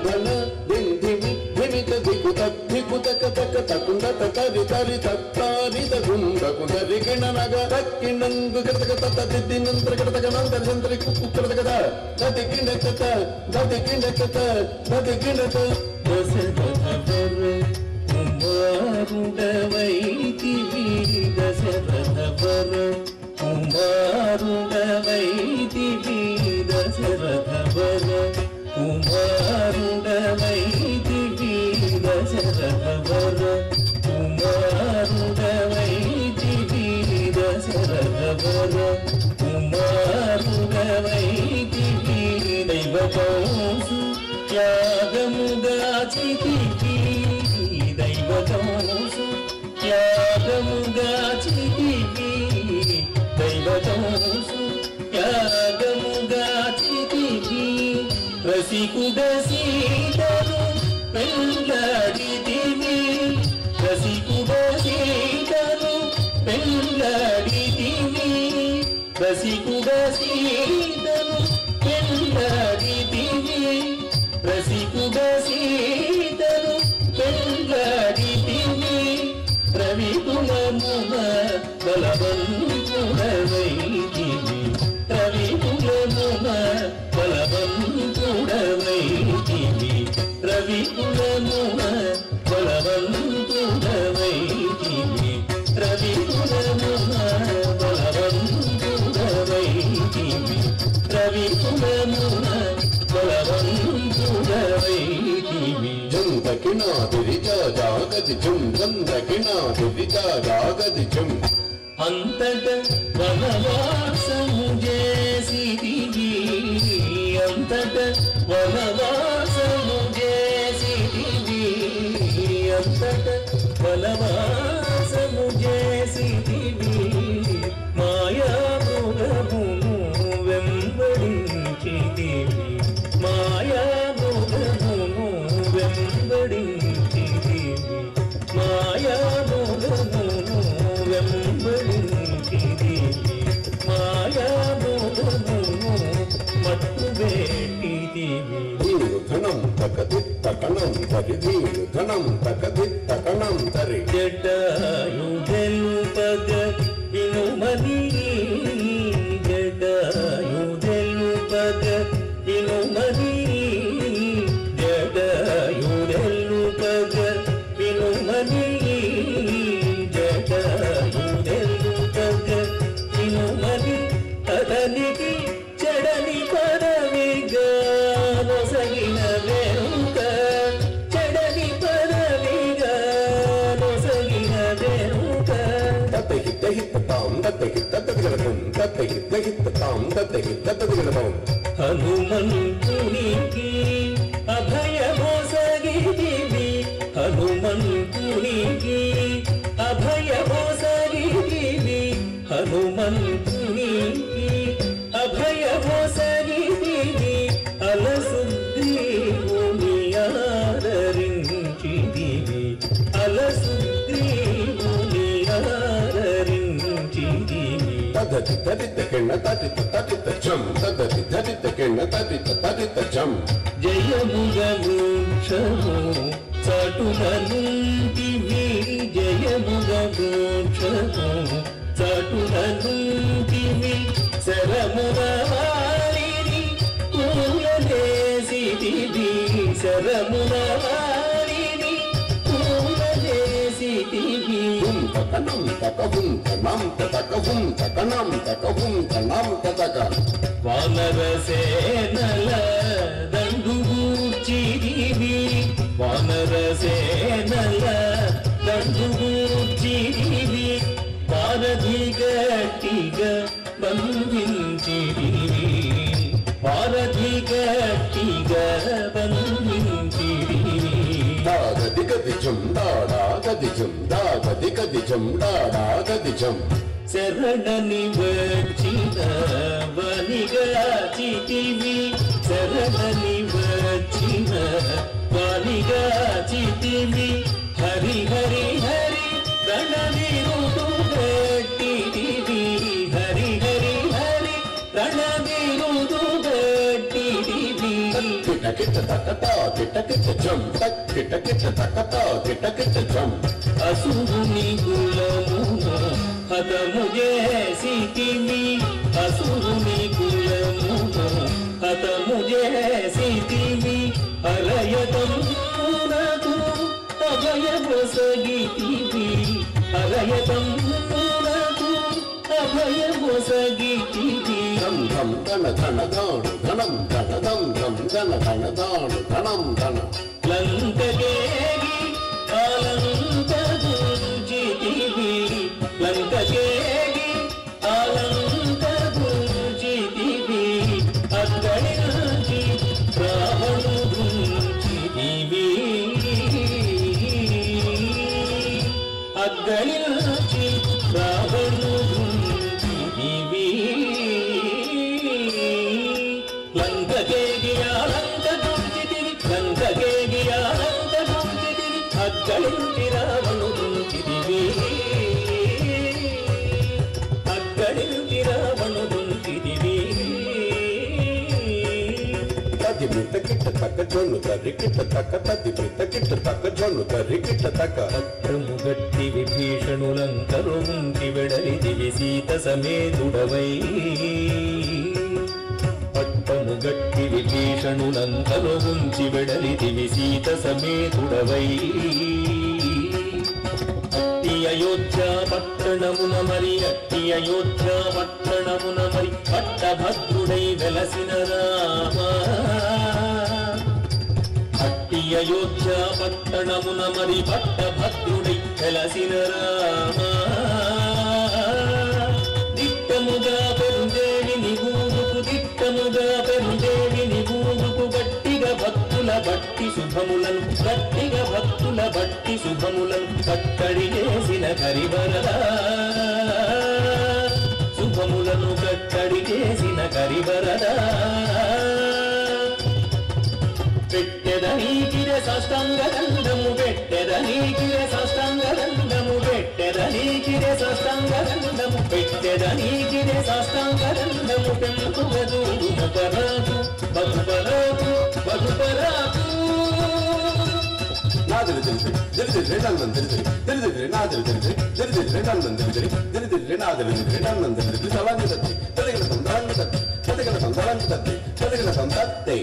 ಧನ ಧಿಂ ಧಿಮಿ ಧಿಮಿತ ದಿಕುತ ಧಿಕುತಕ ತಕ ತಕುಂದ ತರಿ ತರಿ ತತ್ತಾರಿತ ಗುಂದ ಕುಂದರಿ ಕಿಣನಗ ತಕ್ಕಿಣಂಗು ಕತಕ ತತ್ತ ದಿದ್ದಿನಂತರ ಕತಕ ನಂತರ ಸಂತರಿ ಕುಕ್ಕು ಕತಕದ ದತಿ ಕಿಣಕತ ದತಿ ಕಿಣಕತ ದತಿ ಕಿಣಕ ದಸರಥವರ ಕುಮಾರುಡವೈತಿವಿ ದಸರಥವರ ಕುಮಾರುಡವೈತಿವಿ ದಸರಥವರ ಕುಮಾರುಡವೈತಿವಿ ದಸರಥವರ ಕುಮಾರುಡವೈತಿವಿ ದಸರಥವರ ಕುಮಾರುಡವೈತಿವಿ ದೈವತೋಸು త్యాగముగాచితివి దైవతోసు త్యాగముగాచితివి దైవతోసు త్యాగముగాచితివి రసికుడ సీతను పెళ్ళాడితివి రసికుడ సీతను పెళ్ళాడితివి రసికుడ సీతను పెళ్ళాడితివి రసికుడ సీతను పెళ్ళాడితివి రవికులమున బలవంతుడవైతివి రవికులమున బలవంతుడవైతివి రవికులమున బలవంతుడవైతివి రవికులమున బలవంతుడవైతివి రవికులమున బలవంతుడవైతివి జంతకినాదిరి జాగది జం జంతకినాదిరి జాగది జం అంతట వనవాసము చేసితివి అంతట వనవాసము చేసితివి అంతట వనవాసము చేసితివి మాయా మృగమును వెంబడించితివి మాయా మృగమును వెంబడించితివి మాయా మృగమును వెంబడించితివి మాయా మృగమును మట్టు వేటితివి ధనం తకది తకణం తరి ధనం తకది తకణం తరి జటాయుధెలుపగ ఇనుమని జటాయుధెలుపగ ఇనుమని జటాయుధెలుపగ ఇనుమని జటాయుధెలుపగ ఇనుమని అతనికి చెడని పదవిగా నొసగిన వెనుక చెడని పదవిగా నొసగిన వెనుక దత్తహిత హితతాం దత్తహిత తతగలతం దత్తహిత హితతాం దత్తహిత తతగలతం హనుమంతునికి అభయమొసగితివి హనుమంతునికి అభయమొసగితివి హనుమంతునికి అభయమొసగితివి అలసుగ్రీవుని ఆదరించితివి అలసుగ్రీవుని ఆదరించితివి తదతి తదిత కిణ తదిత తదిత జం తదతి తదిత కిణ తదిత తదిత జం జయముగ వృక్షము చటులనుంటివి జయముగ వృక్షము చటులనుంటివి శరమున వారిని పూలలేసితివి శరమున వారిని పూలలేసితివి తకనం తకహుం తనం తకహుం తకనం తకహుం తనం తక వానరసేనల దండుగూర్చితివి వానరసేనల దండుగూర్చితివి వారధి గట్టిగా బంధించితివి వారధి గట్టిగా బంధించితివి దాగది గదిజం దాడా గదిజం దాగది గదిజం దాడా గదిజం శరణని వచ్చిన వనిగాచితివి శరణని వచ్చిన వనిగాచితివి హరి హరి హరి రణవీరుడు గట్టితివి హరి హరి హరి రణవీరుడు గట్టితివి కిట కిట తకత కిట కిట జం తక్ కిట కిట తకత కిట కిట జం అసురుని కులమున హతము చేసితివి అసురుని కులమున హతము చేసితివి హరయతంపునకు అభయమొసగితివి హరయతంపునకు అభయమొసగితివి ధం ధం ధన ధన ధాడు ధనం ధన ధం ధం ధన ధన ధాడు ధనం ధన లంకకేగి ఆలంకగుంజితివి లంకకేగి ఆలంకగుంజితివి అక్కడి నుంచి రావణుగుంజితివి అక్కడి నుంచి రావణుగుంజితివి లంకకేగి ఆలంకగుంజితివి లంకకేగి ఆలంకగుంజితివి అక్కడి నుంచి రావణుగుంజితివి అక్కడి నుంచి రావణుగుంజితివి తది మిత కిట తక జొన్ను తరి కిట తక తది మిత కిట తక జొన్ను తరి కిట తక పట్టము గట్టి విభీషణులంకరు ఉంటి వెడలిదివి సీత సమేతుడవై పట్టము గట్టి విభీషణులంకరు ఉంచి వెడలిదివి సీత సమేతుడవై అట్టి అయోధ్య పట్టణమున మరి అట్టి అయోధ్య పట్టణమున మరి పట్టభద్రుడై వెలసిన రామ అట్టి అయోధ్య పట్టణమున మరి పట్టభద్రుడై వెలసిన రామ దిట్టముగా పెరుదేవిని ఊరుకు దిట్టముగా పెరుదేవిని ఊరుకు గట్టిగా భక్తుల బట్టి శుభములను గట్టిగా భక్తుల బట్టి శుభములను కట్టడి చేసిన కరివరదా శుభములను కట్టడి చేసిన కరివరదా పెట్టెదనీకిరే సాష్టాంగ దండము పెట్టెదనీకిరే సాష్టాంగ దండము పెట్టెదనీకిరే సాష్టాంగ దండము పెట్టెదనీకిరే సాష్టాంగ దండము పెంపు వధువు పరాకు బహుపరాకు బహుపరాకు నాదిరి తెలిసి తెలిసి నందం తెలిసి తెలిసి నాదిరి తెలిసి తెలిసి నందం తెలిసి తెలిసి నాదిరి తెలిసి నందం తెలిసి సలాంగి తత్తి తదిగిన సందరాంగి తత్తి తదిగిన సందరాంగి తత్తి తదిగిన సందత్తే